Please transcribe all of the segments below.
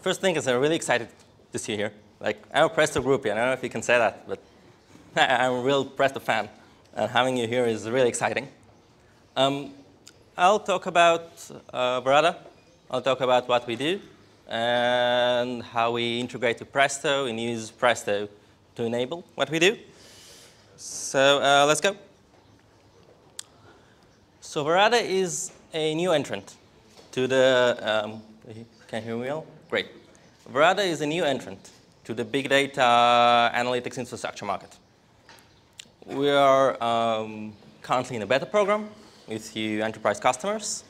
First thing is I'm really excited to see you here. Like, I'm a Presto groupie. I don't know if you can say that, but I'm a real Presto fan. And having you here is really exciting. I'll talk about Varada. I'll talk about what we do and how we integrate to Presto and use Presto to enable what we do. So let's go. So Varada is a new entrant to the, can you hear me well? Great. Varada is a new entrant to the big data analytics infrastructure market. We are currently in a beta program with few enterprise customers,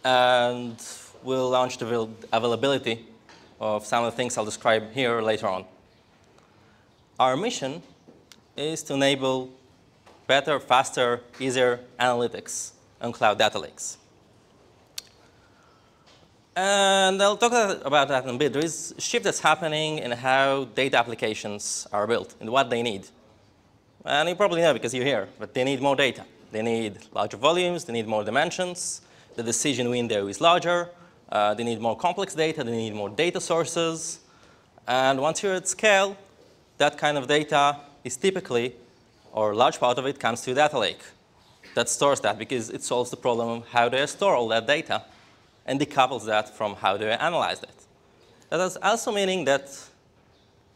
and we'll launch the availability of some of the things I'll describe here later on. Our mission is to enable better, faster, easier analytics on cloud data lakes. And I'll talk about that in a bit. There is a shift that's happening in how data applications are built and what they need. And you probably know because you're here, but they need more data. They need larger volumes, they need more dimensions, the decision window is larger, they need more complex data, they need more data sources. And once you're at scale, that kind of data is typically, or a large part of it, comes to a data lake that stores that because it solves the problem of how do I store all that data and decouples that from how do I analyze that. That is also meaning that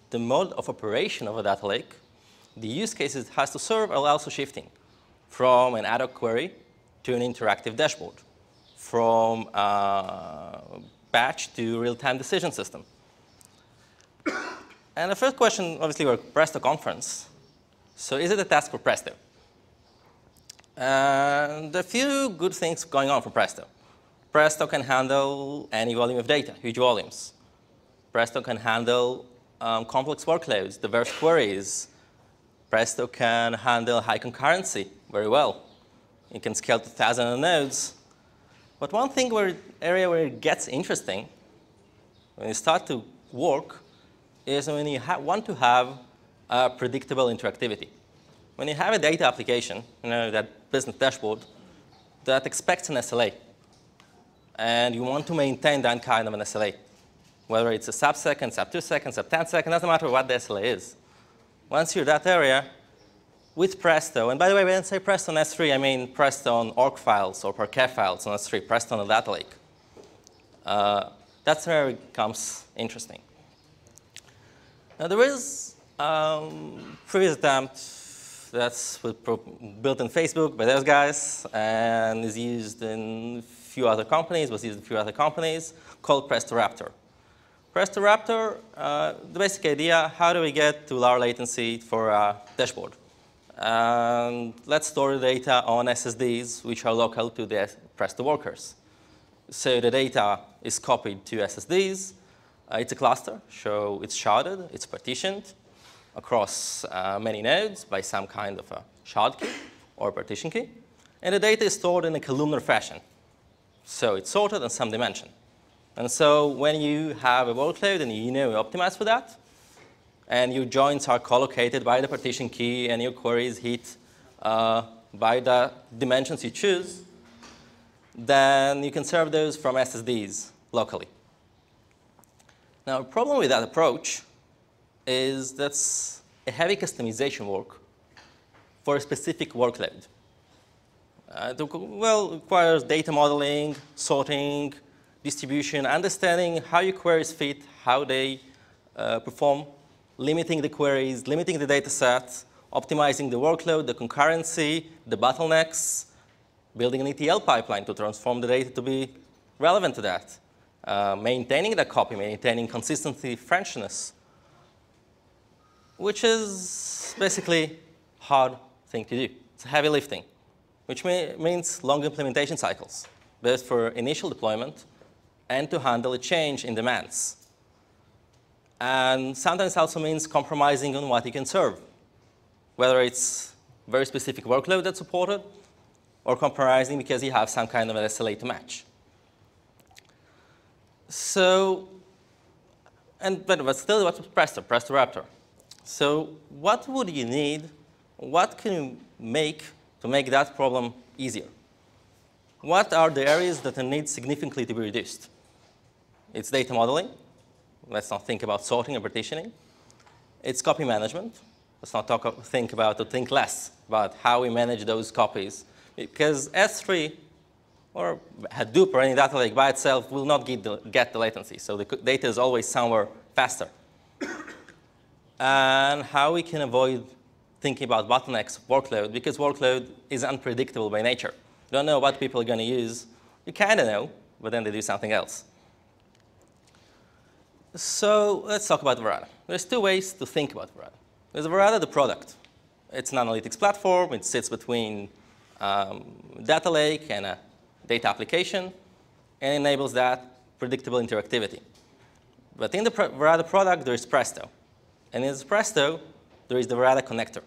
the mode of operation of a data lake, the use cases it has to serve are also shifting from an ad hoc query to an interactive dashboard, from batch to real-time decision system. And the first question, obviously, we're at Presto conference. So is it a task for Presto? And a few good things going on for Presto. Presto can handle any volume of data, huge volumes. Presto can handle complex workloads, diverse queries. Presto can handle high concurrency very well. It can scale to thousands of nodes. But one thing area where it gets interesting, when you start to work, is when you want to have predictable interactivity. When you have a data application, that business dashboard, that expects an SLA, and you want to maintain that kind of an SLA, whether it's a sub-second, sub-2 seconds, sub-10 seconds, doesn't matter what the SLA is. Once you're in that area, with Presto, and by the way, when I say Presto on S3, I mean Presto on org files or Parquet files on S3, Presto on a data lake. That's where it becomes interesting. Now, there is previous attempt that's built in Facebook by those guys and is used in a few other companies, was used in a few other companies, called Presto Raptor. Presto Raptor, the basic idea, how do we get to lower latency for a dashboard? And let's store the data on SSDs, which are local to the Presto workers. So the data is copied to SSDs. It's a cluster, so it's sharded, it's partitioned across many nodes by some kind of a shard key or partition key. And the data is stored in a columnar fashion. So it's sorted in some dimension. And so when you have a workload and you optimize for that, and your joins are collocated by the partition key and your queries hit by the dimensions you choose, then you can serve those from SSDs locally. Now, the problem with that approach is that's a heavy customization work for a specific workload. It requires data modeling, sorting, distribution, understanding how your queries fit, how they perform, limiting the queries, limiting the data set, optimizing the workload, the concurrency, the bottlenecks, building an ETL pipeline to transform the data to be relevant to that, maintaining the copy, maintaining consistency, freshness, which is basically a hard thing to do. It's heavy lifting, which means long implementation cycles, both for initial deployment and to handle a change in demands. And sometimes also means compromising on what you can serve, whether it's very specific workload that's supported or compromising because you have some kind of an SLA to match. So, but still, what's Presto Raptor? So what would you need? What can you make to make that problem easier? What are the areas that need significantly to be reduced? It's data modeling, Let's not think about sorting or partitioning. It's copy management. Let's not think less about how we manage those copies. Because S3 or Hadoop or any data lake by itself will not get the latency. So the data is always somewhere faster. And how we can avoid thinking about bottlenecks of workload, because workload is unpredictable by nature. You don't know what people are going to use. You kind of know, but then they do something else. So let's talk about Varada. There's two ways to think about Varada. There's Varada, the product. It's an analytics platform. It sits between data lake and a data application, and enables that predictable interactivity. But in the Varada product, there is Presto. And in Presto, there is the Varada connector.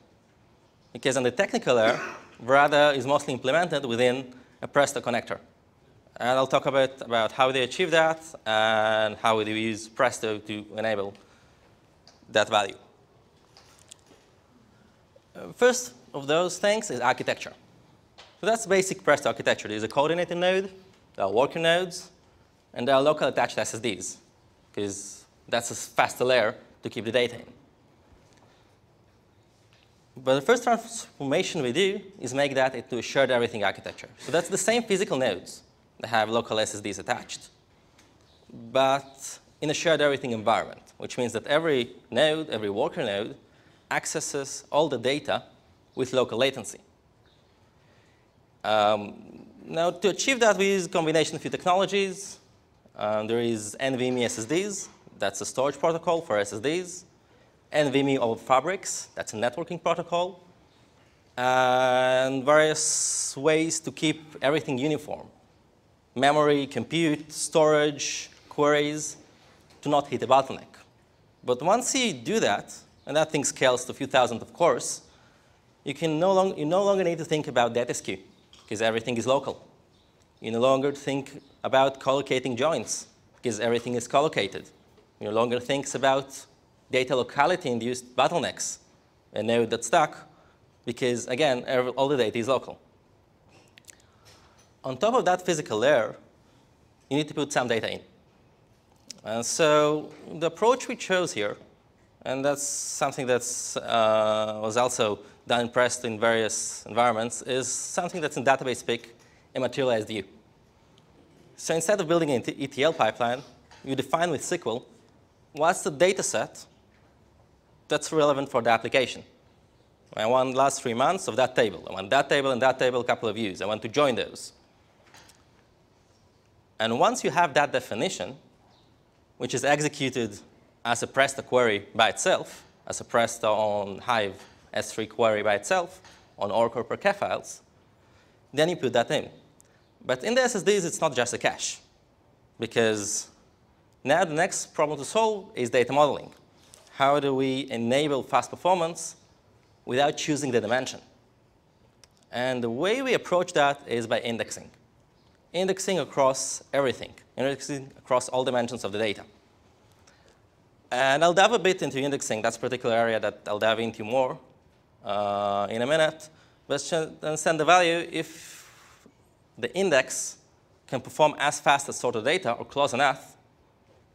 Because on the technical layer, Varada is mostly implemented within a Presto connector. And I'll talk about how they achieve that and how we use Presto to enable that value. First of those things is architecture. So that's basic Presto architecture. There's a coordinating node, there are worker nodes, and there are local attached SSDs, because that's a faster layer to keep the data in. But the first transformation we do is make that into a shared everything architecture. So that's the same physical nodes that have local SSDs attached, but in a shared everything environment, which means that every node, every worker node, accesses all the data with local latency. Now, to achieve that, we use a combination of a few technologies. There is NVMe SSDs. That's a storage protocol for SSDs. NVMe over Fabrics. That's a networking protocol. And various ways to keep everything uniform. Memory, compute, storage, queries, to not hit a bottleneck. But once you do that, and that thing scales to a few thousand, of course, you no longer need to think about data skew, because everything is local. You no longer think about collocating joins, because everything is collocated. You no longer think about data locality-induced bottlenecks, a node that's stuck, because, again, all the data is local. On top of that physical layer, you need to put some data in. And so the approach we chose here, and that's something that was also done in Presto in various environments, is something that's in database speak, a materialized view. So instead of building an ETL pipeline, you define with SQL what's the data set that's relevant for the application. I want the last 3 months of that table. I want that table and that table, a couple of views. I want to join those. And once you have that definition, which is executed as a Presto query by itself, as a Presto on Hive S3 query by itself, on Oracle or Parquet files, then you put that in. But in the SSDs, it's not just a cache, because now the next problem to solve is data modeling. How do we enable fast performance without choosing the dimension? And the way we approach that is by indexing. Indexing across everything, indexing across all dimensions of the data. And I'll dive a bit into indexing. That's a particular area that I'll dive into more in a minute. But to understand the value, if the index can perform as fast as sorted data or close enough,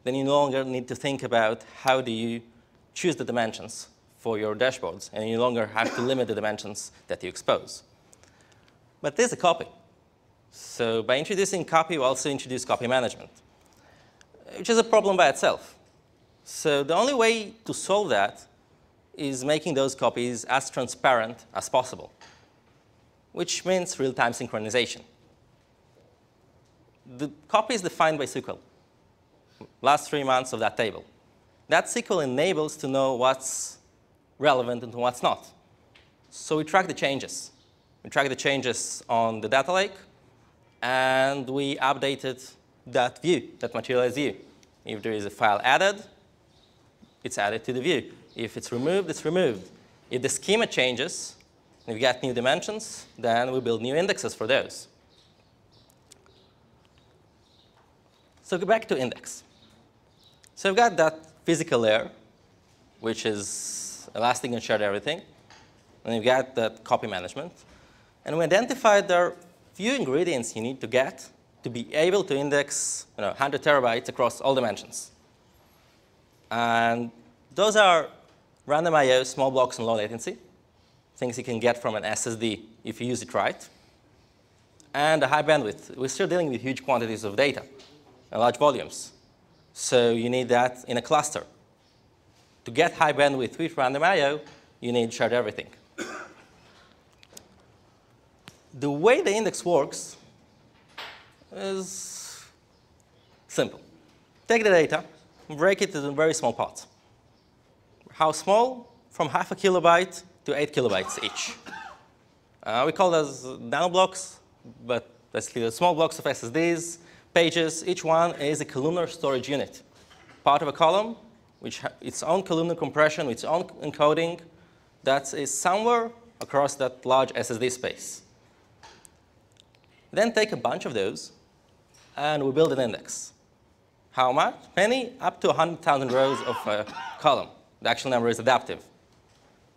then you no longer need to think about how do you choose the dimensions for your dashboards, and you no longer have to limit the dimensions that you expose. But there's a copy. So by introducing copy, we also introduce copy management, which is a problem by itself. So the only way to solve that is making those copies as transparent as possible, which means real-time synchronization. The copy is defined by SQL, last 3 months of that table. That SQL enables to know what's relevant and what's not. So we track the changes. We track the changes on the data lake, and we updated that view, that materialized view. If there is a file added, it's added to the view. If it's removed, it's removed. If the schema changes, and we get new dimensions, then we build new indexes for those. So go back to index. So we've got that physical layer, which is elastic and shared everything. And you've got that copy management. And we identified there are few ingredients you need to get to be able to index 100 terabytes across all dimensions. And those are random I/O, small blocks, and low latency, things you can get from an SSD if you use it right, and a high bandwidth. We're still dealing with huge quantities of data and large volumes. So you need that in a cluster. To get high bandwidth with random I/O, you need shared everything. The way the index works is simple. Take the data, break it into very small parts. How small? From half a kilobyte to 8 kilobytes each. We call those nanoblocks, but basically the small blocks of SSDs, pages. Each one is a columnar storage unit, part of a column, which has its own columnar compression, its own encoding, that is somewhere across that large SSD space. Then take a bunch of those, and we build an index. How much? Many? Up to 100,000 rows of a column. The actual number is adaptive.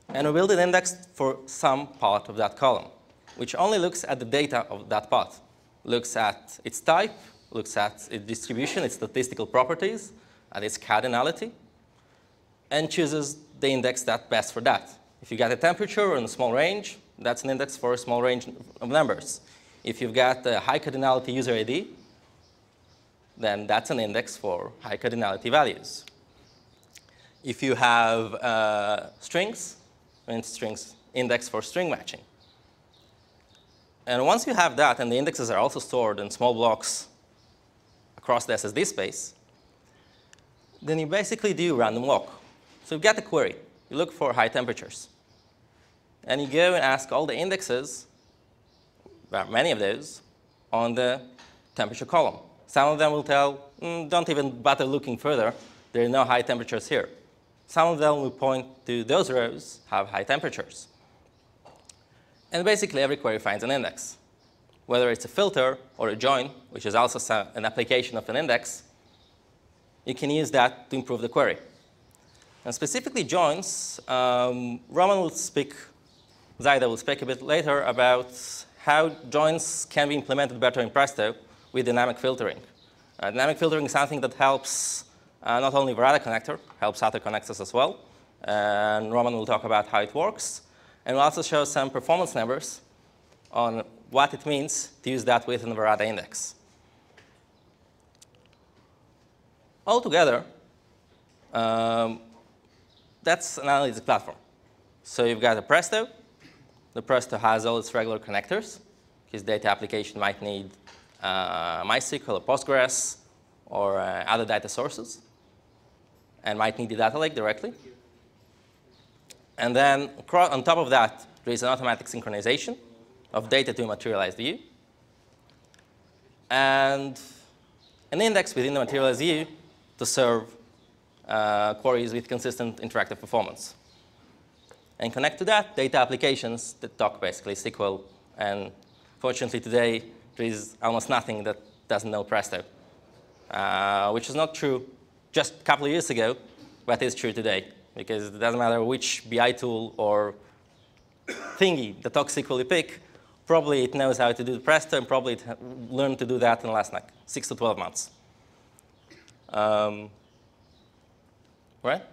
And we build an index for some part of that column, which only looks at the data of that part. Looks at its type, looks at its distribution, its statistical properties, at its cardinality, and chooses the index that's best for that. If you got a temperature in a small range, that's an index for a small range of numbers. If you've got a high cardinality user ID, then that's an index for high cardinality values. If you have strings, and strings index for string matching. And once you have that, and the indexes are also stored in small blocks across the SSD space, then you basically do random walk. So you get a query. You look for high temperatures. And you go and ask all the indexes, well, many of those, on the temperature column. Some of them will tell, don't even bother looking further. There are no high temperatures here. Some of them will point to those rows have high temperatures. And basically, every query finds an index. Whether it's a filter or a join, which is also an application of an index, you can use that to improve the query. And specifically joins, Roman will speak, Zaida will speak a bit later about how joins can be implemented better in Presto with dynamic filtering. Dynamic filtering is something that helps not only Varada connector, helps other connectors as well. And Roman will talk about how it works. And we'll also show some performance numbers on what it means to use that within the Varada index. Altogether, that's an analytics platform. So you've got a Presto. The Presto has all its regular connectors. His data application might need MySQL or Postgres or other data sources, and might need the data lake directly. And then on top of that, there is an automatic synchronization of data to a materialized view, and an index within the materialized view to serve queries with consistent interactive performance. And connect to that data applications that talk basically SQL. And fortunately today, there is almost nothing that doesn't know Presto, which is not true just a couple of years ago, but is true today. Because it doesn't matter which BI tool or thingy that talks SQL you pick, probably it knows how to do Presto, and probably it learned to do that in the last 6 to 12 months. Right?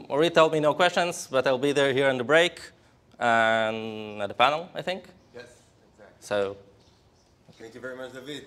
Ori told me no questions, but I'll be there here on the break and at the panel, I think. Yes, exactly. So, thank you very much, David.